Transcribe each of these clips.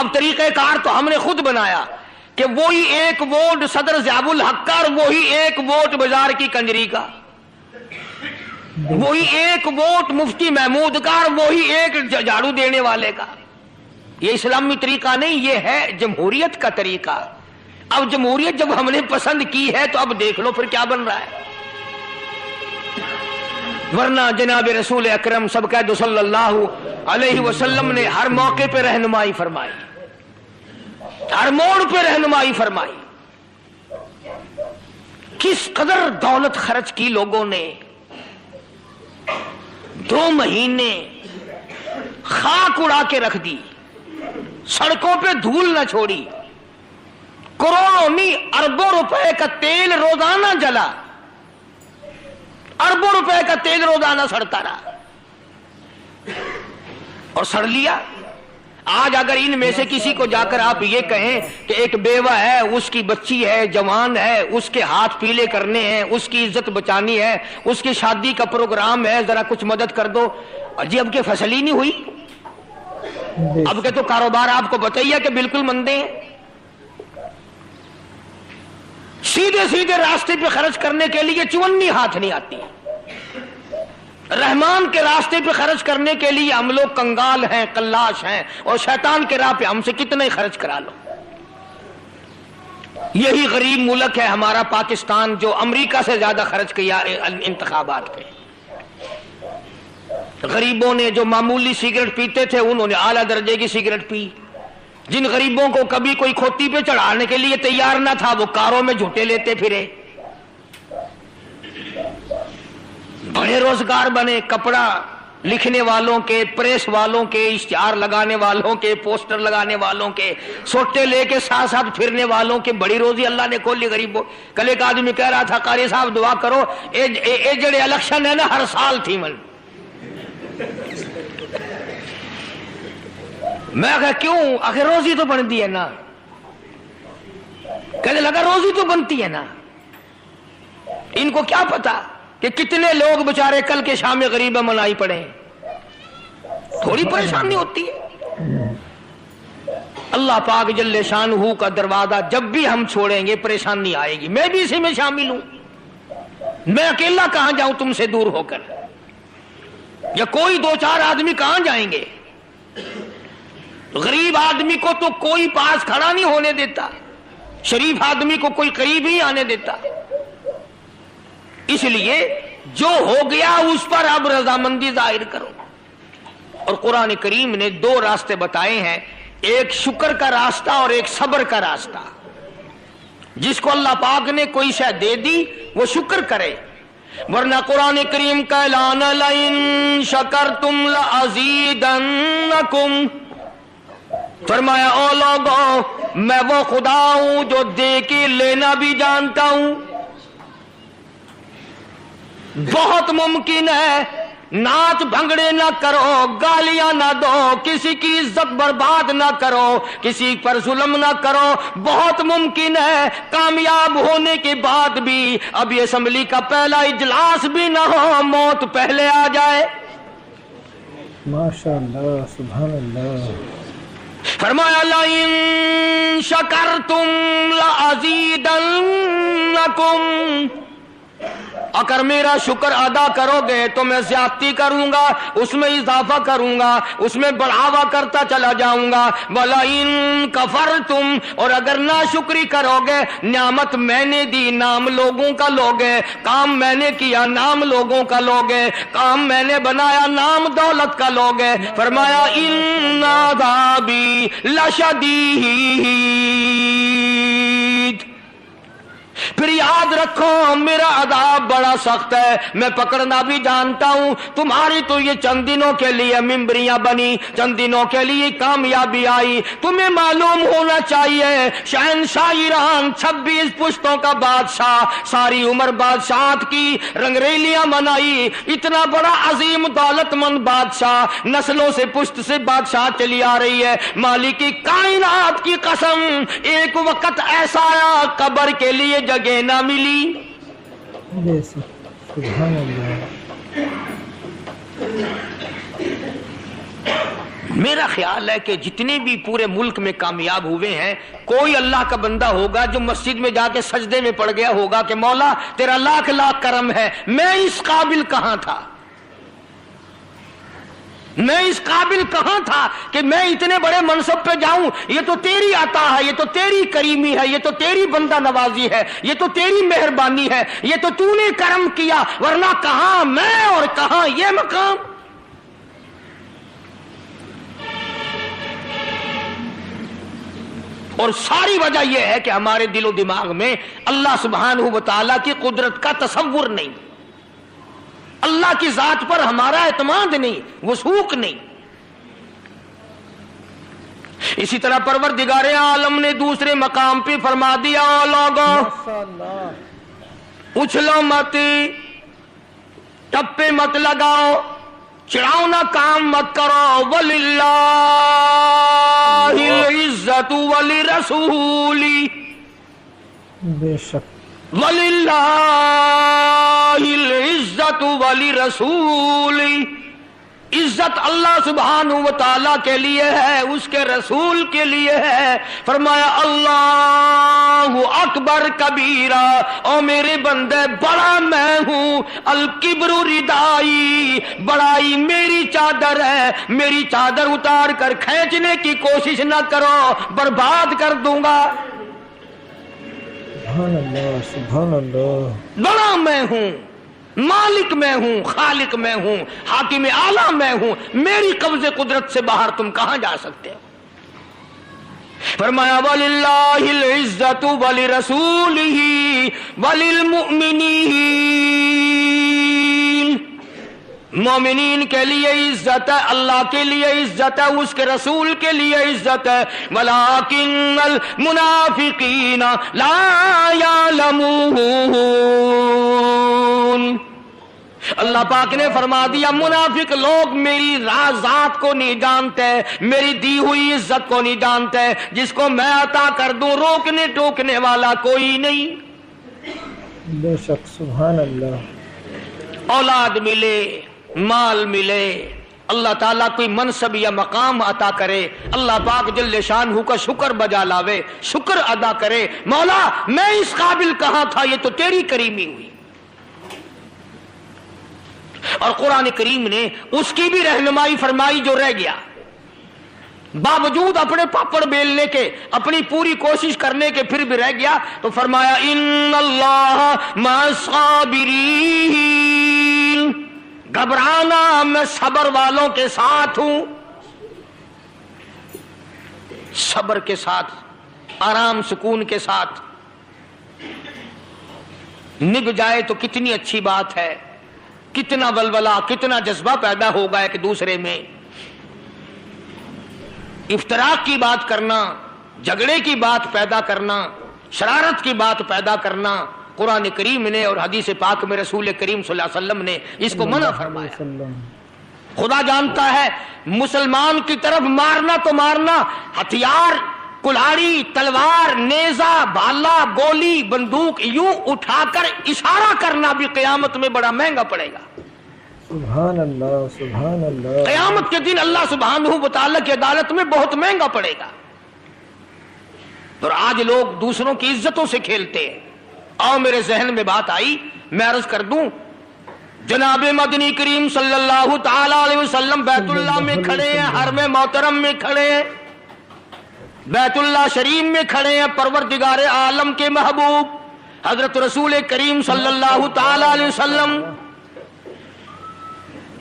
اب طریقہ کار تو ہم نے خود بنایا کہ وہی ایک ووٹ صدر ضیاء الحق کا اور وہی ایک ووٹ بازار کی کنجری کا، وہی ایک ووٹ مفتی محمود کا اور وہی ایک جھاڑو دینے والے کا۔ یہ اسلامی طریقہ نہیں، یہ ہے جمہوریت کا طریقہ۔ اب جمہوریت جب ہم نے پسند کی ہے تو اب دیکھ لو پھر کیا بن رہا ہے۔ ورنہ جناب رسول اکرم سب قید صلی اللہ علیہ وسلم نے ہر موقع پہ رہنمائی فرمائی، ہر موڑ پہ رہنمائی فرمائی۔ کس قدر دولت خرچ کی لوگوں نے، 2 مہینے خاک اڑا کے رکھ دی، سڑکوں پہ دھول نہ چھوڑی، کروڑوں نہیں اربوں روپے کا تیل روزانہ جلا، اربوں روپے کا تیل روزانہ سڑتا رہا اور سڑ لیا۔ آج اگر ان میں سے کسی کو جا کر آپ یہ کہیں کہ ایک بیوہ ہے، اس کی بچی ہے، جوان ہے، اس کے ہاتھ پیلے کرنے ہیں، اس کی عزت بچانی ہے، اس کی شادی کا پروگرام ہے، ذرا کچھ مدد کر دو، جی اب کے فصل ہی نہیں ہوئی، اب کے تو کاروبار آپ کو بتائیے کہ بالکل مندے ہیں۔ سیدھے سیدھے راستے پہ خرچ کرنے کے لیے 54 ہاتھ نہیں آتی، رحمان کے راستے پہ خرچ کرنے کے لیے ہم لوگ کنگال ہیں، قلاش ہیں، اور شیطان کے راہ پہ ہم سے کتنا ہی خرچ کرا لو۔ یہی غریب ملک ہے ہمارا پاکستان جو امریکہ سے زیادہ خرچ کیا انتخابات پہ۔ غریبوں نے جو معمولی سگریٹ پیتے تھے انہوں نے اعلیٰ درجے کی سگریٹ پی، جن غریبوں کو کبھی کوئی کھوتی پہ چڑھانے کے لیے تیار نہ تھا وہ کاروں میں جھوٹے لیتے پھرے، بڑے روزگار بنے، کپڑا لکھنے والوں کے، پریس والوں کے، اشتہار لگانے والوں کے، پوسٹر لگانے والوں کے، سوٹے لے کے ساتھ ساتھ پھرنے والوں کے بڑی روزی اللہ نے کھولی غریبوں۔ کل ایک آدمی کہہ رہا تھا قاری صاحب دعا کرو، اے جڑے الیکشن ہے نا ہر سال تھی من۔ میں کہا کیوں؟ آخر روزی تو بنتی ہے نا۔ کہنے لگا روزی تو بنتی ہے نا، ان کو کیا پتا کہ کتنے لوگ بچارے کل کے شام غریبہ منائی پڑے ہیں، تھوڑی پریشانی ہوتی ہے۔ اللہ پاک جل شانہ کا دروازہ جب بھی ہم چھوڑیں گے پریشانی آئے گی، میں بھی اسی میں شامل ہوں۔ میں اکیلا کہاں جاؤں تم سے دور ہو کر، یا کوئی 2-4 آدمی کہاں جائیں گے؟ غریب آدمی کو تو کوئی پاس کھڑا نہیں ہونے دیتا، شریف آدمی کو کوئی قریب ہی آنے دیتا۔ اس لیے جو ہو گیا اس پر اب رضامندی ظاہر کرو۔ اور قرآن کریم نے 2 راستے بتائے ہیں، ایک شکر کا راستہ اور ایک صبر کا راستہ۔ جس کو اللہ پاک نے کوئی شے دے دی وہ شکر کرے، ورنہ قرآن کریم کا اعلان لئن شکرتم لازیدنکم، فرمایا او لوگوں میں وہ خدا ہوں جو دے کے لینا بھی جانتا ہوں۔ بہت ممکن ہے ناچ بھنگڑے نہ کرو، گالیاں نہ دو، کسی کی عزت برباد نہ کرو، کسی پر ظلم نہ کرو، بہت ممکن ہے کامیاب ہونے کے بعد بھی اب یہ اسمبلی کا پہلا اجلاس بھی نہ ہو، موت پہلے آ جائے۔ ماشاءاللہ، سبحان اللہ۔ فرمایا لئن شکرتم لازیدنکم، اگر میرا شکر ادا کرو گے تو میں زیادتی کروں گا، اس میں اضافہ کروں گا، اس میں بڑھاوا کرتا چلا جاؤں گا۔ وَلَئِن کَفَرْتُمْ، اور اگر ناشکری کرو گے، نعمت میں نے دی نام لوگوں کا لوگے، کام میں نے کیا نام لوگوں کا لوگے، کام میں نے بنایا نام دولت کا لوگے۔ فرمایا إِنَّ عَذَابِي لَشَدِيدٌ، پھر یاد رکھو میرا عذاب بڑا سخت ہے، میں پکڑنا بھی جانتا ہوں۔ تمہاری تو یہ چند دنوں کے لیے ممبریاں بنی، چند دنوں کے لیے کامیابی آئی، تمہیں معلوم ہونا چاہیے شہنشاہ ایران 26 پشتوں کا بادشاہ، ساری عمر بادشاہت کی رنگریلیاں منائی، اتنا بڑا عظیم دولت مند بادشاہ، نسلوں سے پشت سے بادشاہ چلی آ رہی ہے۔ مالک کی کائنات کی قسم، ایک وقت ایسا آیا قبر کے لیے جگہ نہ ملی۔ سبحان اللہ۔ میرا خیال ہے کہ جتنے بھی پورے ملک میں کامیاب ہوئے ہیں کوئی اللہ کا بندہ ہوگا جو مسجد میں جا کے سجدے میں پڑ گیا ہوگا کہ مولا تیرا لاکھ لاکھ کرم ہے، میں اس قابل کہاں تھا، میں اس قابل کہاں تھا کہ میں اتنے بڑے منصب پہ جاؤں، یہ تو تیری عطا ہے، یہ تو تیری کریمی ہے، یہ تو تیری بندہ نوازی ہے، یہ تو تیری مہربانی ہے، یہ تو نے کرم کیا، ورنہ کہاں میں اور کہاں یہ مقام۔ اور ساری وجہ یہ ہے کہ ہمارے دل و دماغ میں اللہ سبحانہ و تعالیٰ کی قدرت کا تصور نہیں، اللہ کی ذات پر ہمارا اعتماد نہیں، وثوق نہیں۔ اسی طرح پروردگار عالم نے دوسرے مقام پہ فرما دیا، لوگوں اچھلو مت، ٹپے مت لگاؤ، چڑھاؤنا کام مت کرو، وَلِلَّهِ الْعِزَّةُ وَلِرَسُولِهِ، بے شک وَلِلَّهِ الْعِزَّةُ وَلِرَسُولِهِ، عزت اللہ سبحانہ و تعالیٰ کے لیے ہے، اس کے رسول کے لیے ہے۔ فرمایا اللہ اکبر کبیرہ، او میرے بندے بڑا میں ہوں، الکبر ردائی، بڑائی میری چادر ہے، میری چادر اتار کر کھینچنے کی کوشش نہ کرو، برباد کر دوں گا۔ سبحان اللہ سبحان اللہ، بڑا میں ہوں، مالک میں ہوں، خالق میں ہوں، حاکم اعلیٰ میں ہوں، میری قبض قدرت سے باہر تم کہاں جا سکتے ہو؟ فرمایا وَلِلَّهِ الْعِزَّةُ وَلِرَسُولِهِ وَلِلْمُؤْمِنِينَ، مومنین کے لیے عزت ہے، اللہ کے لیے عزت ہے، اس کے رسول کے لیے عزت ہے، وَلَٰكِنَّ الْمُنَافِقِينَ لَا يَعْلَمُونَ، اللہ پاک نے فرما دیا منافق لوگ میری ذات کو نہیں جانتے، میری دی ہوئی عزت کو نہیں جانتے، جس کو میں عطا کر دوں روکنے ٹوکنے والا کوئی نہیں۔ بے شک سبحان اللہ، اولاد ملے، مال ملے، اللہ تعالیٰ کوئی منصب یا مقام عطا کرے، اللہ پاک جل شانہ کا شکر بجا لاوے، شکر ادا کرے، مولا میں اس قابل کہاں تھا، یہ تو تیری کریمی ہوئی۔ اور قرآن کریم نے اس کی بھی رہنمائی فرمائی جو رہ گیا، باوجود اپنے پاپڑ بیلنے کے، اپنی پوری کوشش کرنے کے، پھر بھی رہ گیا تو فرمایا ان اللہ مع الصابرین، گھبرانا میں صبر والوں کے ساتھ ہوں، صبر کے ساتھ، آرام سکون کے ساتھ نبھ جائے تو کتنی اچھی بات ہے، کتنا ولولہ، کتنا جذبہ پیدا ہوگا ایک دوسرے میں، افتراق کی بات کرنا، جھگڑے کی بات پیدا کرنا، شرارت کی بات پیدا کرنا، قرآن کریم نے اور حدیث پاک میں رسول کریم صلی اللہ علیہ وسلم نے اس کو منع فرمایا۔ خدا جانتا ہے مسلمان کی طرف مارنا تو مارنا، ہتھیار، کلاڑی، تلوار، نیزہ، بھالا، گولی، بندوق یوں اٹھا کر اشارہ کرنا بھی قیامت میں بڑا مہنگا پڑے گا۔ سبحان اللہ سبحان اللہ، قیامت کے دن اللہ سبحانہ و تعالیٰ کی عدالت میں بہت مہنگا پڑے گا۔ اور آج لوگ دوسروں کی عزتوں سے کھیلتے ہیں۔ آؤ میرے ذہن میں بات آئی، میں عرض کر دوں، جناب مدنی کریم صلی اللہ تعالی علیہ وسلم بیت اللہ میں کھڑے ہیں، حرم محترم میں کھڑے ہیں، بیت اللہ شریف میں کھڑے ہیں، پروردگار عالم کے محبوب حضرت رسول کریم صلی اللہ تعالی علیہ وسلم،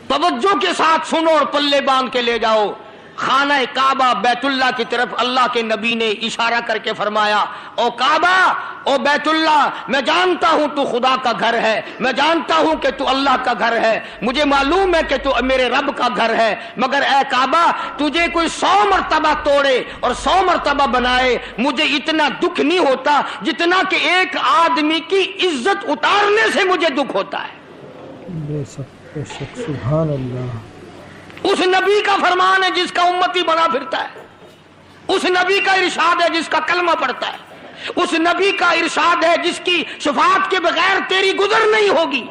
توجہ کے ساتھ سنو اور پلے باندھ کے لے جاؤ، خانہ کعبہ بیت اللہ کی طرف اللہ کے نبی نے اشارہ کر کے فرمایا، او کعبہ، او بیت اللہ، میں جانتا ہوں تو خدا کا گھر ہے، میں جانتا ہوں کہ تو اللہ کا گھر ہے، مجھے معلوم ہے کہ تو میرے رب کا گھر ہے، مگر اے کعبہ تجھے کوئی 100 مرتبہ توڑے اور 100 مرتبہ بنائے، مجھے اتنا دکھ نہیں ہوتا جتنا کہ ایک آدمی کی عزت اتارنے سے مجھے دکھ ہوتا ہے۔ بے شک سبحان اللہ، اس نبی کا فرمان ہے جس کا امتی بنا پھرتا ہے، اس نبی کا ارشاد ہے جس کا کلمہ پڑھتا ہے، اس نبی کا ارشاد ہے جس کی شفاعت کے بغیر تیری گزر نہیں ہوگی۔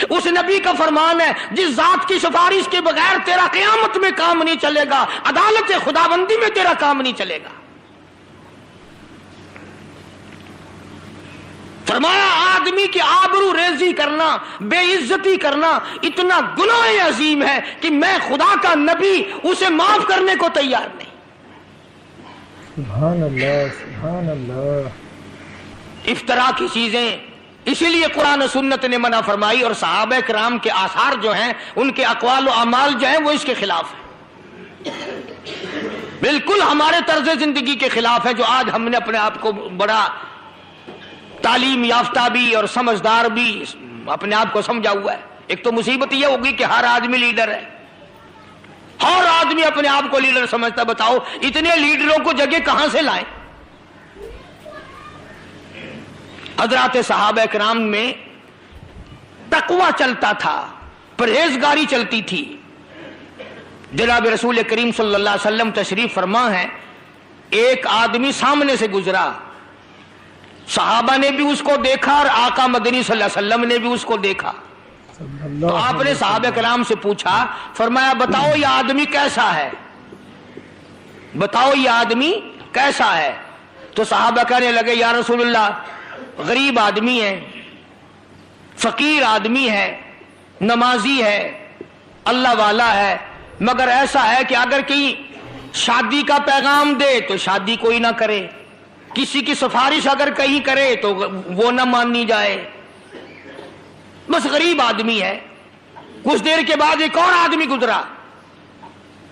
اس نبی کا فرمان ہے جس ذات کی سفارش کے بغیر تیرا قیامت میں کام نہیں چلے گا، عدالت خداوندی میں تیرا کام نہیں چلے گا۔ فرمایا آدمی کی آبرو ریزی کرنا، بے عزتی کرنا اتنا گناہ عظیم ہے کہ میں خدا کا نبی اسے معاف کرنے کو تیار نہیں۔ سبحان اللہ، سبحان اللہ۔ افطرا کی چیزیں اسی لیے قرآن و سنت نے منع فرمائی، اور صحابہ کرام کے آثار جو ہیں، ان کے اقوال و اعمال جو ہیں وہ اس کے خلاف ہیں، بالکل ہمارے طرز زندگی کے خلاف ہے، جو آج ہم نے اپنے آپ کو بڑا تعلیم یافتہ بھی اور سمجھدار بھی اپنے آپ کو سمجھا ہوا ہے۔ ایک تو مصیبت یہ ہوگی کہ ہر آدمی لیڈر ہے، ہر آدمی اپنے آپ کو لیڈر سمجھتا۔ بتاؤ اتنے لیڈروں کو جگہ کہاں سے لائیں؟ حضرات صحابہ کرام میں تقوی چلتا تھا، پرہیزگاری چلتی تھی۔ جناب رسول کریم صلی اللہ علیہ وسلم تشریف فرما ہے، ایک آدمی سامنے سے گزرا، صحابہ نے بھی اس کو دیکھا اور آقا مدنی صلی اللہ علیہ وسلم نے بھی اس کو دیکھا۔ تو آپ نے صحابہ کرام سے پوچھا، فرمایا بتاؤ یہ آدمی کیسا ہے، بتاؤ یہ آدمی کیسا ہے؟ تو صحابہ کہنے لگے یا رسول اللہ غریب آدمی ہے، فقیر آدمی ہے، نمازی ہے، اللہ والا ہے، مگر ایسا ہے کہ اگر کہیں شادی کا پیغام دے تو شادی کوئی نہ کرے، کسی کی سفارش اگر کہیں کرے تو وہ نہ مانی جائے، بس غریب آدمی ہے۔ کچھ دیر کے بعد ایک اور آدمی گزرا،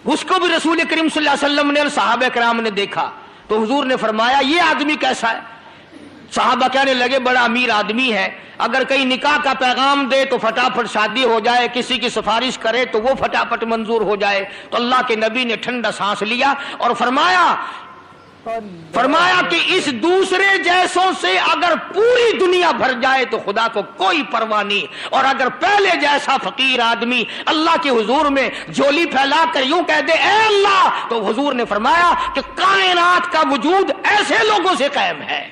اس کو بھی رسول کریم صلی اللہ علیہ وسلم نے اور صحابہ کرام نے دیکھا، تو حضور نے فرمایا یہ آدمی کیسا ہے؟ صحابہ کہنے لگے بڑا امیر آدمی ہے، اگر کہیں نکاح کا پیغام دے تو فٹافٹ شادی ہو جائے، کسی کی سفارش کرے تو وہ فٹافٹ منظور ہو جائے۔ تو اللہ کے نبی نے ٹھنڈا سانس لیا اور فرمایا کہ اس دوسرے جیسوں سے اگر پوری دنیا بھر جائے تو خدا کو کوئی پرواہ نہیں، اور اگر پہلے جیسا فقیر آدمی اللہ کے حضور میں جھولی پھیلا کر یوں کہہ دے اے اللہ، تو حضور نے فرمایا کہ کائنات کا وجود ایسے لوگوں سے قائم ہے۔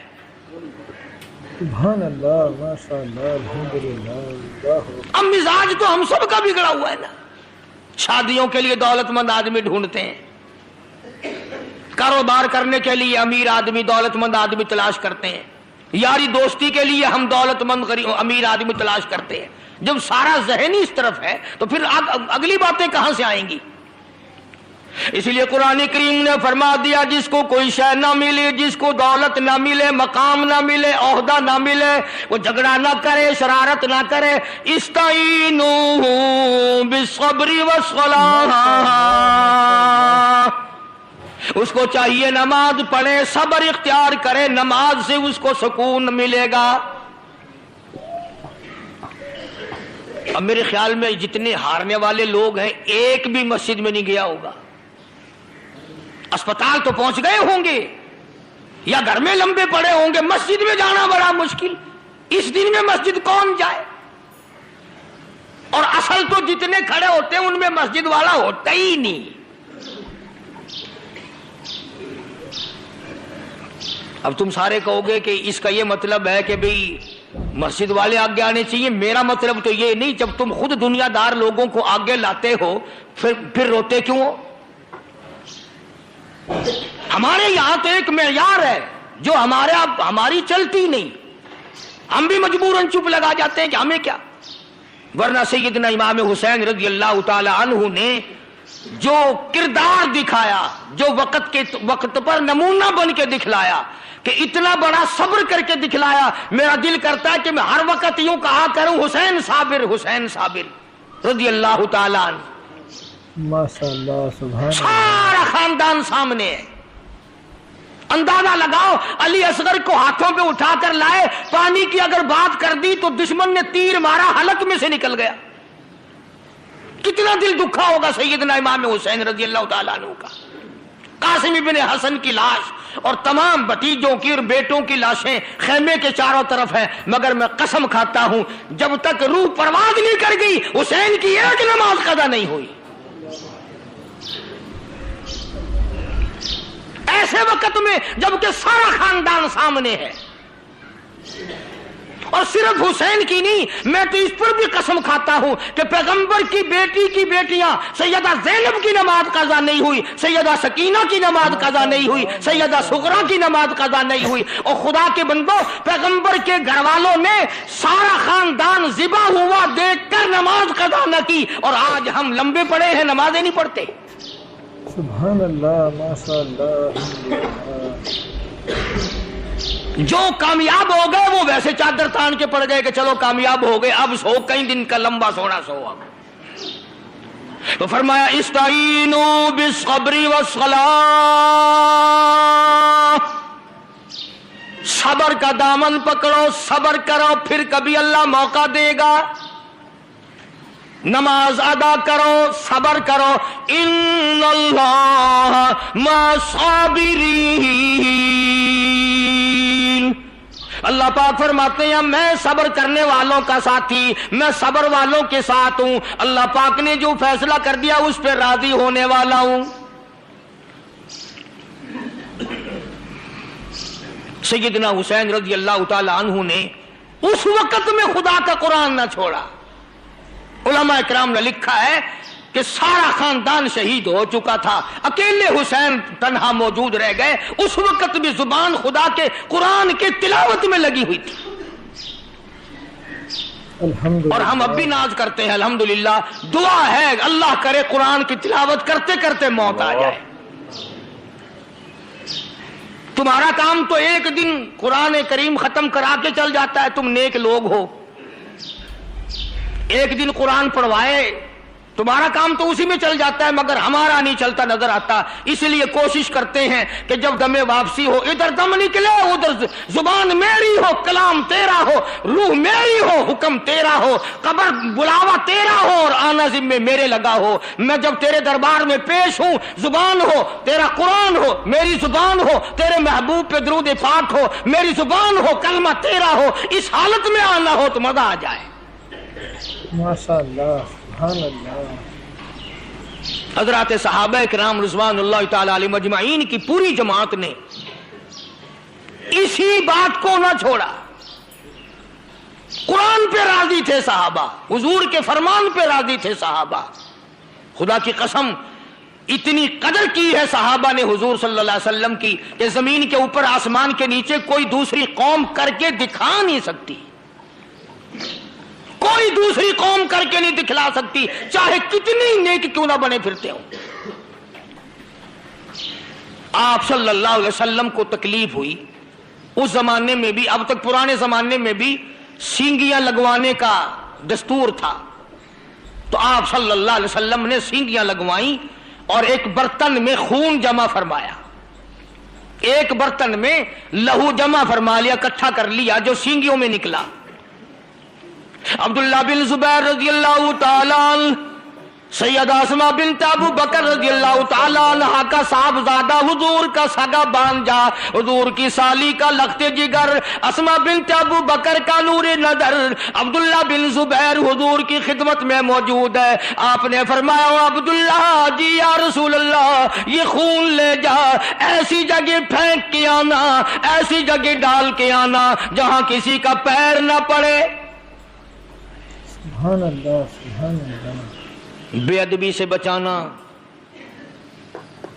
سبحان اللہ، ماشاء اللہ، الحمدللہ، اللہ۔ اب مزاج تو ہم سب کا بگڑا ہوا ہے نا، شادیوں کے لیے دولت مند آدمی ڈھونڈتے ہیں، کاروبار کرنے کے لیے امیر آدمی دولت مند آدمی تلاش کرتے ہیں، یاری دوستی کے لیے ہم دولت مند امیر آدمی تلاش کرتے ہیں۔ جب سارا ذہن اس طرف ہے تو پھر اگلی باتیں کہاں سے آئیں گی؟ اس لیے قرآن کریم نے فرما دیا جس کو کوئی شے نہ ملے، جس کو دولت نہ ملے، مقام نہ ملے، عہدہ نہ ملے، وہ جھگڑا نہ کرے، شرارت نہ کرے۔ استعینوا بالصبر والصلاۃ، اس کو چاہیے نماز پڑھے، صبر اختیار کرے، نماز سے اس کو سکون ملے گا۔ اب میرے خیال میں جتنے ہارنے والے لوگ ہیں ایک بھی مسجد میں نہیں گیا ہوگا، اسپتال تو پہنچ گئے ہوں گے یا گھر میں لمبے پڑے ہوں گے، مسجد میں جانا بڑا مشکل۔ اس دن میں مسجد کون جائے؟ اور اصل تو جتنے کھڑے ہوتے ہیں ان میں مسجد والا ہوتا ہی نہیں۔ اب تم سارے کہو گے کہ اس کا یہ مطلب ہے کہ بھئی مسجد والے آگے آنے چاہیے۔ میرا مطلب تو یہ نہیں، جب تم خود دنیا دار لوگوں کو آگے لاتے ہو پھر روتے کیوں ہو؟ ہمارے یہاں تو ایک معیار ہے جو ہماری چلتی نہیں، ہم بھی مجبوراً چپ لگا جاتے ہیں کہ ہمیں کیا۔ ورنہ سیدنا امام حسین رضی اللہ تعالی عنہ نے جو کردار دکھایا، جو وقت پر نمونہ بن کے دکھلایا، کہ اتنا بڑا صبر کر کے دکھلایا، میرا دل کرتا ہے کہ میں ہر وقت یوں کہا کروں حسین صابر، حسین صابر رضی اللہ تعالی عنہ۔ ماشاء اللہ، سبحان اللہ۔ سارا خاندان سامنے ہے، اندازہ لگاؤ علی اصغر کو ہاتھوں پہ اٹھا کر لائے، پانی کی اگر بات کر دی تو دشمن نے تیر مارا، حلق میں سے نکل گیا۔ کتنا دل دکھا ہوگا سیدنا امام حسین رضی اللہ تعالیٰ عنہ کا۔ قاسم ابن حسن کی لاش اور تمام بھتیجوں کی اور بیٹوں کی لاشیں خیمے کے چاروں طرف ہیں، مگر میں قسم کھاتا ہوں جب تک روح پرواز نہیں کر گئی حسین کی ایک نماز قضا نہیں ہوئی۔ ایسے وقت میں جبکہ سارا خاندان سامنے ہے، اور صرف حسین کی نہیں، میں تو اس پر بھی قسم کھاتا ہوں کہ پیغمبر کی بیٹی کی بیٹیاں سیدہ زینب کی نماز قضا نہیں ہوئی، سیدہ سکینہ کی نماز قضا نہیں ہوئی، سیدہ سغرا کی نماز قضا نہیں ہوئی۔ اور خدا کے بندو، پیغمبر کے گھر والوں نے سارا خاندان ذبح ہوا دیکھ کر نماز قضا نہ کی، اور آج ہم لمبے پڑے ہیں نمازیں نہیں پڑھتے۔ سبحان اللہ، ماشاء اللہ۔ جو کامیاب ہو گئے وہ ویسے چادر تان کے پڑ گئے کہ چلو کامیاب ہو گئے، اب سو کئی دن کا لمبا سونا سو۔ اب تو فرمایا استعینوا بالصبر والصلاۃ، صبر کا دامن پکڑو، صبر کرو، پھر کبھی اللہ موقع دے گا۔ نماز ادا کرو، صبر کرو، ان اللہ مع الصابرین۔ اللہ پاک فرماتے ہیں میں صبر کرنے والوں کا ساتھی، میں صبر والوں کے ساتھ ہوں، اللہ پاک نے جو فیصلہ کر دیا اس پہ راضی ہونے والا ہوں۔ سیدنا حسین رضی اللہ تعالی عنہ نے اس وقت میں خدا کا قرآن نہ چھوڑا۔ علماء اکرام نے لکھا ہے کہ سارا خاندان شہید ہو چکا تھا، اکیلے حسین تنہا موجود رہ گئے، اس وقت بھی زبان خدا کے قرآن کے تلاوت میں لگی ہوئی تھی۔ اور ہم اب بھی ناز کرتے ہیں الحمدللہ، دعا ہے اللہ کرے قرآن کی تلاوت کرتے کرتے موت آ جائے۔ تمہارا کام تو ایک دن قرآن کریم ختم کرا کے چل جاتا ہے، تم نیک لوگ ہو، ایک دن قرآن پڑھوائے تمہارا کام تو اسی میں چل جاتا ہے، مگر ہمارا نہیں چلتا نظر آتا۔ اس لیے کوشش کرتے ہیں کہ جب دم واپسی ہو، ادھر دم نکلے ادھر زبان میری ہو، کلام تیرا ہو، روح میری ہو، حکم تیرا ہو، قبر بلاوا تیرا ہو اور آنا ذمے میرے لگا ہو۔ میں جب تیرے دربار میں پیش ہوں، زبان ہو تیرا قرآن ہو، میری زبان ہو تیرے محبوب پہ درود پاک ہو، میری زبان ہو کلمہ تیرا ہو، اس حالت میں آنا ہو تو مزہ آ جائے۔ ماشاء اللہ، سبحان اللہ۔ حضرات صحابہ کرام رضوان اللہ تعالی علیہم اجمعین کی پوری جماعت نے اسی بات کو نہ چھوڑا، قرآن پہ راضی تھے صحابہ، حضور کے فرمان پہ راضی تھے صحابہ۔ خدا کی قسم اتنی قدر کی ہے صحابہ نے حضور صلی اللہ علیہ وسلم کی کہ زمین کے اوپر آسمان کے نیچے کوئی دوسری قوم کر کے دکھا نہیں سکتی، کوئی دوسری قوم کر کے نہیں دکھلا سکتی، چاہے کتنی نیک کیوں نہ بنے پھرتے ہوں۔ آپ صلی اللہ علیہ وسلم کو تکلیف ہوئی اس زمانے میں بھی، اب تک پرانے زمانے میں بھی سینگیاں لگوانے کا دستور تھا، تو آپ صلی اللہ علیہ وسلم نے سینگیاں لگوائیں اور ایک برتن میں خون جمع فرمایا، ایک برتن میں لہو جمع فرما لیا، اکٹھا کر لیا جو سینگیوں میں نکلا۔ عبداللہ بن زبیر رضی اللہ تعالی عنہ، سیدہ اسماء بنت ابو بکر رضی اللہ تعالی عنہ کا صاحبزادہ، حضور کا سگا بانجا، حضور کی سالی کا لخت جگر، اسماء بنت ابو بکر کا نور نظر، عبداللہ بن زبیر حضور کی خدمت میں موجود ہے۔ آپ نے فرمایا عبداللہ جی یا رسول اللہ یہ خون لے جا، ایسی جگہ پھینک کے آنا، ایسی جگہ ڈال کے آنا جہاں کسی کا پیر نہ پڑے۔ سبحان اللہ، سبحان اللہ۔ بے ادبی سے بچانا۔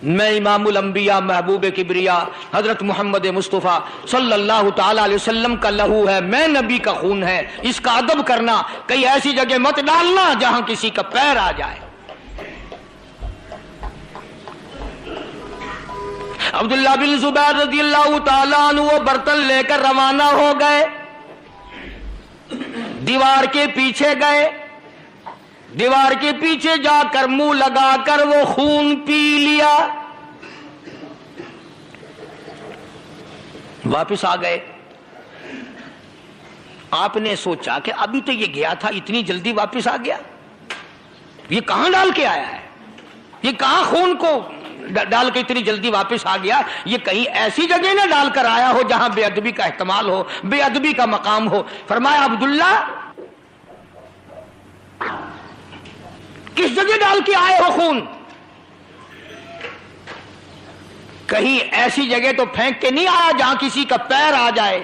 میں امام الانبیاء محبوب کبریا حضرت محمد مصطفیٰ صلی اللہ تعالی علیہ وسلم کا لہو ہے، میں نبی کا خون ہے، اس کا ادب کرنا، کئی ایسی جگہ مت ڈالنا جہاں کسی کا پیر آ جائے۔ عبداللہ بن زبیر رضی اللہ تعالیٰ عنہ وہ برتن لے کر روانہ ہو گئے، دیوار کے پیچھے گئے، دیوار کے پیچھے جا کر منہ لگا کر وہ خون پی لیا، واپس آ گئے۔ آپ نے سوچا کہ ابھی تو یہ گیا تھا، اتنی جلدی واپس آ گیا، یہ کہاں ڈال کے آیا ہے، یہ کہاں خون کو ڈال کے اتنی جلدی واپس آ گیا، یہ کہیں ایسی جگہ نہ ڈال کر آیا ہو جہاں بے ادبی کا احتمال ہو، بے ادبی کا مقام ہو۔ فرمایا عبداللہ کس جگہ ڈال کے آئے ہو خون؟ کہیں ایسی جگہ تو پھینک کے نہیں آیا جہاں کسی کا پیر آ جائے۔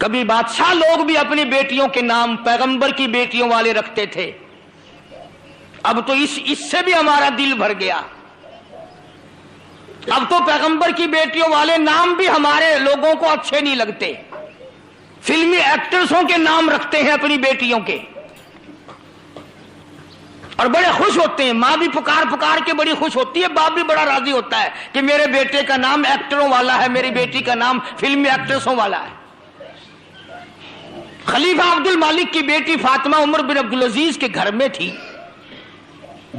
کبھی بادشاہ لوگ بھی اپنی بیٹیوں کے نام پیغمبر کی بیٹیوں والے رکھتے تھے. اب تو اس سے بھی ہمارا دل بھر گیا. اب تو پیغمبر کی بیٹیوں والے نام بھی ہمارے لوگوں کو اچھے نہیں لگتے. فلمی ایکٹرسوں کے نام رکھتے ہیں اپنی بیٹیوں کے اور بڑے خوش ہوتے ہیں. ماں بھی پکار کے بڑی خوش ہوتی ہے, باپ بھی بڑا راضی ہوتا ہے کہ میرے بیٹے کا نام ایکٹروں والا ہے, میری بیٹی کا نام فلمی ایکٹرسوں والا ہے. خلیفہ عبد المالک کی بیٹی فاطمہ عمر بن عبدالعزیز کے گھر میں تھی.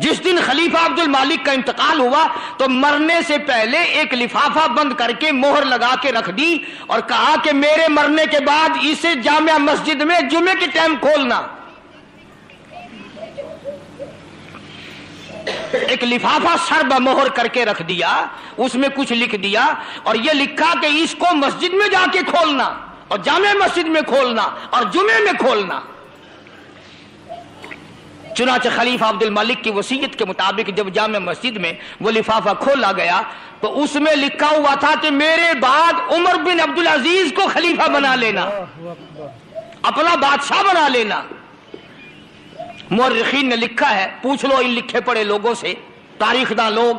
جس دن خلیفہ عبد المالک کا انتقال ہوا تو مرنے سے پہلے ایک لفافہ بند کر کے مہر لگا کے رکھ دی اور کہا کہ میرے مرنے کے بعد اسے جامع مسجد میں جمعے کے ٹائم کھولنا. ایک لفافہ سر بمہر کر کے رکھ دیا, اس میں کچھ لکھ دیا اور یہ لکھا کہ اس کو مسجد میں جا کے کھولنا اور جامع مسجد میں کھولنا اور جمعے میں کھولنا. چنانچہ خلیفہ عبد المالک کی وصیت کے مطابق جب جامع مسجد میں وہ لفافہ کھولا گیا تو اس میں لکھا ہوا تھا کہ میرے بعد عمر بن عبدالعزیز کو خلیفہ بنا لینا, اپنا بادشاہ بنا لینا. مورخین نے لکھا ہے, پوچھ لو ان لکھے پڑے لوگوں سے, تاریخ داں لوگ,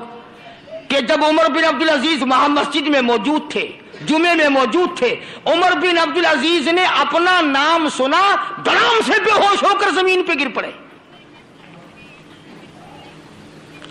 کہ جب عمر بن عبدالعزیز وہاں مسجد میں موجود تھے, جمعے میں موجود تھے, عمر بن عبدالعزیز نے اپنا نام سنا, دڑام سے بے ہوش ہو کر زمین پہ گر پڑے.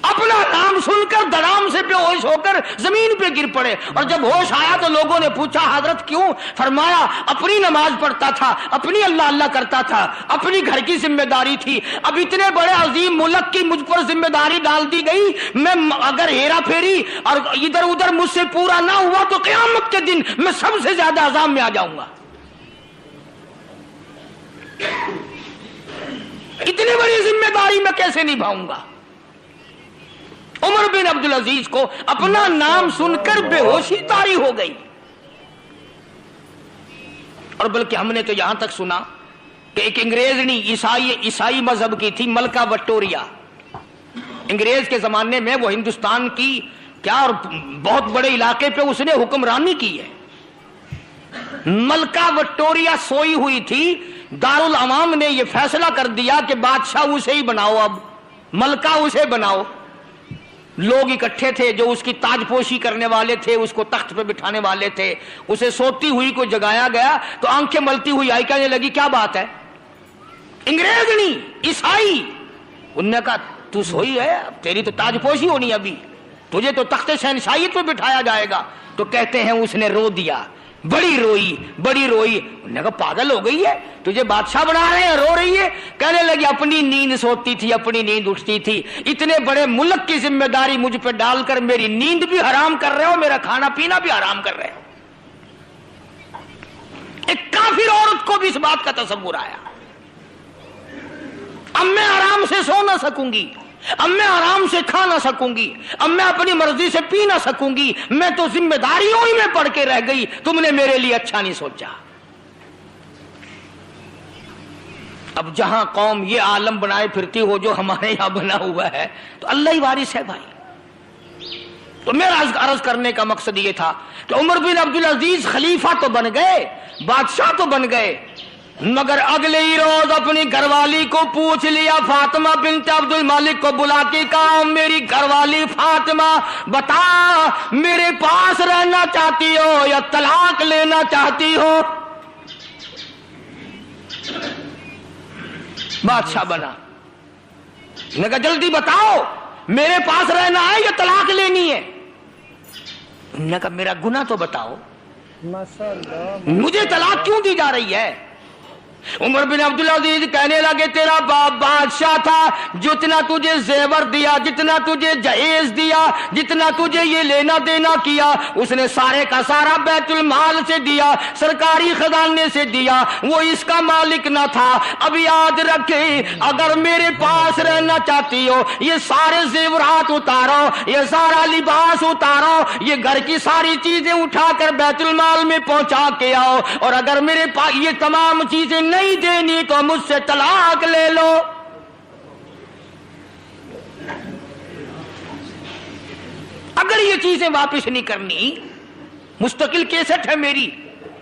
اپنا نام سن کر دڑام سے بے ہوش ہو کر زمین پہ گر پڑے. اور جب ہوش آیا تو لوگوں نے پوچھا حضرت کیوں؟ فرمایا اپنی نماز پڑھتا تھا, اپنی اللہ اللہ کرتا تھا, اپنی گھر کی ذمہ داری تھی. اب اتنے بڑے عظیم ملک کی مجھ پر ذمہ داری ڈال دی گئی, میں اگر ہیرا پھیری اور ادھر ادھر مجھ سے پورا نہ ہوا تو قیامت کے دن میں سب سے زیادہ عذاب میں آ جاؤں گا. اتنی بڑی ذمہ داری میں کیسے نبھاؤں گا؟ عمر بن عبدالعزیز کو اپنا نام سن کر بے ہوشی طاری ہو گئی. اور بلکہ ہم نے تو یہاں تک سنا کہ ایک انگریزنی عیسائی مذہب کی تھی, ملکہ وکٹوریا. انگریز کے زمانے میں وہ ہندوستان کی کیا اور بہت بڑے علاقے پہ اس نے حکمرانی کی ہے. ملکہ وکٹوریا سوئی ہوئی تھی, دارالعوام نے یہ فیصلہ کر دیا کہ بادشاہ اسے ہی بناؤ, اب ملکہ اسے بناؤ. لوگ اکٹھے تھے جو اس کی تاج پوشی کرنے والے تھے, اس کو تخت پہ بٹھانے والے تھے. اسے سوتی ہوئی کو جگایا گیا تو آنکھیں ملتی ہوئی آئی, کہنے لگی کیا بات ہے؟ انگریزنی عیسائی. انہوں نے کہا تو سوئی ہے, تیری تو تاج پوشی ہونی, ابھی تجھے تو تخت شہنشاہیت پہ بٹھایا جائے گا. تو کہتے ہیں اس نے رو دیا, بڑی روئی. انہوں نے کہا پاگل ہو گئی ہے, تجھے بادشاہ بنا رہے ہیں, رو رہی ہے. کہنے لگی اپنی نیند سوتی تھی, اپنی نیند اٹھتی تھی, اتنے بڑے ملک کی ذمہ داری مجھ پہ ڈال کر میری نیند بھی حرام کر رہے ہو, میرا کھانا پینا بھی حرام کر رہے ہو. ایک کافر عورت کو بھی اس بات کا تصور آیا, اب میں آرام سے سو نہ سکوں گی, اب میں آرام سے کھا نہ سکوں گی, اب میں اپنی مرضی سے پی نہ سکوں گی, میں تو ذمہ داریوں ہی میں پڑ کے رہ گئی, تم نے میرے لیے اچھا نہیں سوچا. اب جہاں قوم یہ عالم بنائے پھرتی ہو جو ہمارے یہاں بنا ہوا ہے, تو اللہ ہی وارث ہے بھائی. تو میرا عرض کرنے کا مقصد یہ تھا کہ عمر بن عبدالعزیز خلیفہ تو بن گئے, بادشاہ تو بن گئے, مگر اگلے ہی روز اپنی گھر والی کو پوچھ لیا, فاطمہ بنت عبد المالک کو بلا کے کہا میری گھر والی فاطمہ بتا میرے پاس رہنا چاہتی ہو یا طلاق لینا چاہتی ہو؟ بادشاہ بنا, نے کہا جلدی بتاؤ میرے پاس رہنا ہے یا طلاق لینی ہے؟ نے کہا میرا گناہ تو بتاؤ, مجھے طلاق کیوں دی جا رہی ہے؟ عمر بن عبدالعزیز کہنے لگے تیرا باپ بادشاہ تھا, جتنا تجھے زیور دیا, جتنا تجھے جہیز دیا, جتنا تجھے یہ لینا دینا کیا, اس نے سارے کا سارا بیت المال سے دیا, سرکاری خزانے سے دیا, وہ اس کا مالک نہ تھا. اب یاد رکھے اگر میرے پاس رہنا چاہتی ہو یہ سارے زیورات اتارو, یہ سارا لباس اتارو, یہ گھر کی ساری چیزیں اٹھا کر بیت المال میں پہنچا کے آؤ, اور اگر میرے پاس یہ تمام چیزیں نہیں دینی تو مجھ سے طلاق لے لو. اگر یہ چیزیں واپس نہیں کرنی, مستقل کیسٹ ہے میری,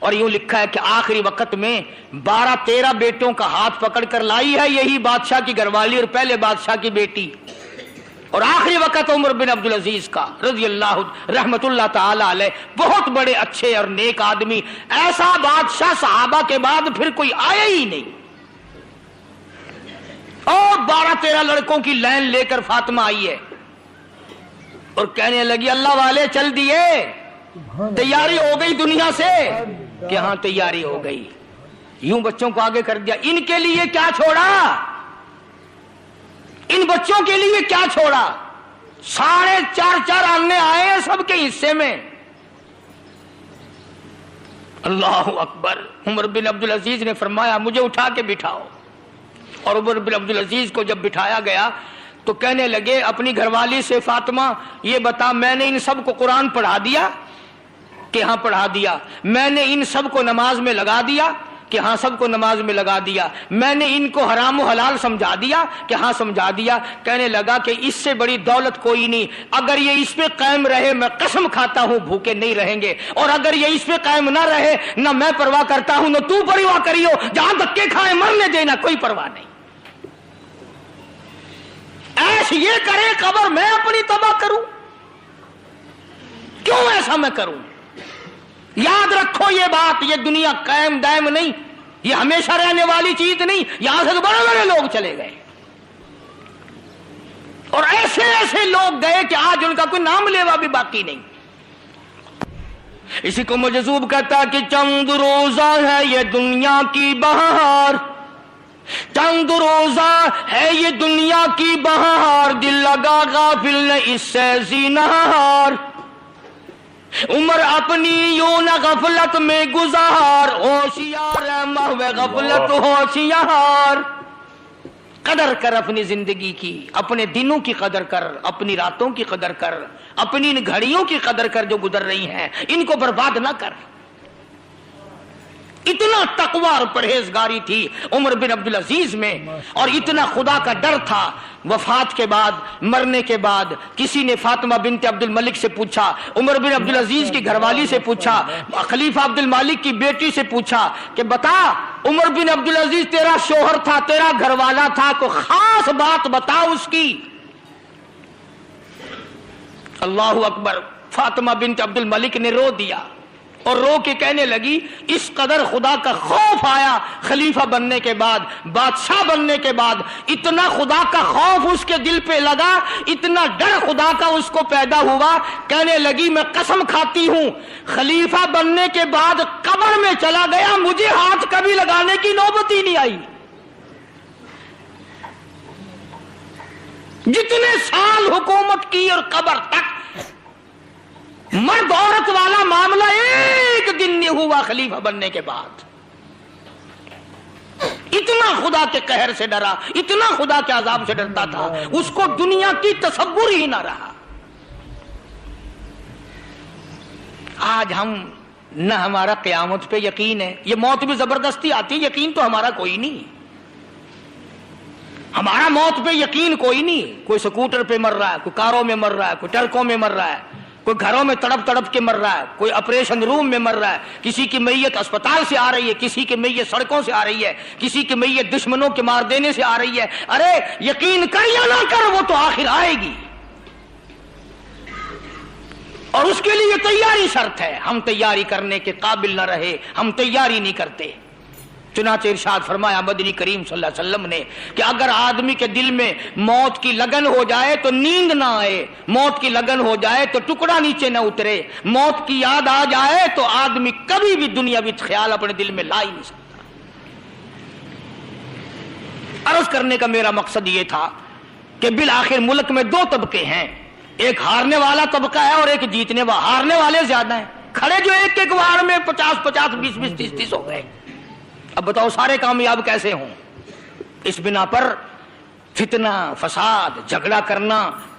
اور یوں لکھا ہے کہ آخری وقت میں 12-13 بیٹوں کا ہاتھ پکڑ کر لائی ہے یہی بادشاہ کی گھر والی اور پہلے بادشاہ کی بیٹی، اور آخری وقت عمر بن عبدالعزیز کا رضی اللہ رحمت اللہ تعالی علیہ، بہت بڑے اچھے اور نیک آدمی، ایسا بادشاہ صحابہ کے بعد پھر کوئی آیا ہی نہیں، اور 12-13 لڑکوں کی لائن لے کر فاطمہ آئی ہے اور کہنے لگی اللہ والے چل دیے، تیاری ہو گئی دنیا سے، کہ ہاں تیاری ہو گئی، یوں بچوں کو آگے کر دیا، ان کے لیے کیا چھوڑا، ان بچوں کے لیے کیا چھوڑا، 4.5 آنے آئے ہیں سب کے حصے میں، اللہ اکبر۔ عمر بن عبدالعزیز نے فرمایا مجھے اٹھا کے بٹھاؤ، اور عمر بن عبدالعزیز کو جب بٹھایا گیا تو کہنے لگے اپنی گھر والی سے فاطمہ یہ بتا میں نے ان سب کو قرآن پڑھا دیا کہ ہاں پڑھا دیا، میں نے ان سب کو نماز میں لگا دیا کہ ہاں سب کو نماز میں لگا دیا، میں نے ان کو حرام و حلال سمجھا دیا کہ ہاں سمجھا دیا۔ کہنے لگا کہ اس سے بڑی دولت کوئی نہیں، اگر یہ اس پہ قائم رہے میں قسم کھاتا ہوں بھوکے نہیں رہیں گے، اور اگر یہ اس پہ قائم نہ رہے نہ میں پرواہ کرتا ہوں نہ تو پرواہ کریو، جہاں دھکے کھائے مرنے دینا کوئی پرواہ نہیں، ایش یہ کرے قبر میں اپنی تباہ کروں، کیوں ایسا میں کروں؟ یاد رکھو یہ بات، یہ دنیا قائم دائم نہیں، یہ ہمیشہ رہنے والی چیز نہیں، یہاں سے تو بڑے بڑے لوگ چلے گئے، اور ایسے ایسے لوگ گئے کہ آج ان کا کوئی نام لیوا بھی باقی نہیں۔ اسی کو مجذوب کہتا کہ چند روزہ ہے یہ دنیا کی بہار، چند روزہ ہے یہ دنیا کی بہار، دل لگا غافل نے اس سے زینہار، عمر اپنی یوں نہ غفلت میں گزار، ہوشیار ہے محو غفلت ہوشیار۔ قدر کر اپنی زندگی کی، اپنے دنوں کی قدر کر، اپنی راتوں کی قدر کر، اپنی ان گھڑیوں کی قدر کر جو گزر رہی ہیں، ان کو برباد نہ کر۔ اتنا تقوی اور پرہیزگاری تھی عمر بن عبدالعزیز میں، اور اتنا خدا کا ڈر تھا۔ وفات کے بعد، مرنے کے بعد کسی نے فاطمہ بنت عبد الملک سے پوچھا، عمر بن عبدالعزیز کی گھر والی سے پوچھا، خلیفہ عبد المالک کی بیٹی سے پوچھا کہ بتا عمر بن عبدالعزیز تیرا شوہر تھا، تیرا گھر والا تھا، کوئی خاص بات بتا اس کی۔ اللہ اکبر۔ فاطمہ بنت عبد الملک نے رو دیا اور رو کے کہنے لگی اس قدر خدا کا خوف آیا خلیفہ بننے کے بعد، بادشاہ بننے کے بعد، اتنا خدا کا خوف اس کے دل پہ لگا، اتنا ڈر خدا کا اس کو پیدا ہوا، کہنے لگی میں قسم کھاتی ہوں خلیفہ بننے کے بعد قبر میں چلا گیا مجھے ہاتھ کبھی لگانے کی نوبت ہی نہیں آئی، جتنے سال حکومت کی اور قبر تک مرد عورت والا معاملہ ایک دن نہیں ہوا خلیفہ بننے کے بعد۔ اتنا خدا کے قہر سے ڈرا، اتنا خدا کے عذاب سے ڈرتا تھا، اس کو دنیا کی تصور ہی نہ رہا۔ آج ہم نہ ہمارا قیامت پہ یقین ہے، یہ موت بھی زبردستی آتی ہے، یقین تو ہمارا کوئی نہیں، ہمارا موت پہ یقین کوئی نہیں، کوئی سکوٹر پہ مر رہا ہے، کوئی کاروں میں مر رہا ہے، کوئی ٹرکوں میں مر رہا ہے، کوئی گھروں میں تڑپ تڑپ کے مر رہا ہے، کوئی آپریشن روم میں مر رہا ہے، کسی کی میت اسپتال سے آ رہی ہے، کسی کی میت سڑکوں سے آ رہی ہے، کسی کی میت دشمنوں کے مار دینے سے آ رہی ہے۔ ارے یقین کر یا نہ کر وہ تو آخر آئے گی، اور اس کے لیے تیاری شرط ہے۔ ہم تیاری کرنے کے قابل نہ رہے، ہم تیاری نہیں کرتے۔ چنانچہ ارشاد فرمایا مدنی کریم صلی اللہ علیہ وسلم نے کہ اگر آدمی کے دل میں موت کی لگن ہو جائے تو نیند نہ آئے، موت کی لگن ہو جائے تو ٹکڑا نیچے نہ اترے، موت کی یاد آ جائے تو آدمی کبھی بھی دنیاوی خیال اپنے دل میں لا ہی نہیں سکتا۔ عرض کرنے کا میرا مقصد یہ تھا کہ بالآخر ملک میں دو طبقے ہیں، ایک ہارنے والا طبقہ ہے اور ایک جیتنے والا۔ ہارنے والے زیادہ ہیں، کھڑے جو ایک ایک وار میں 50-50 20-20 30-30 ہو گئے۔ اب بتاؤ سارے کامیاب کیسے ہوں؟ اس بنا پر فتنہ، فساد، جھگڑا کرنا،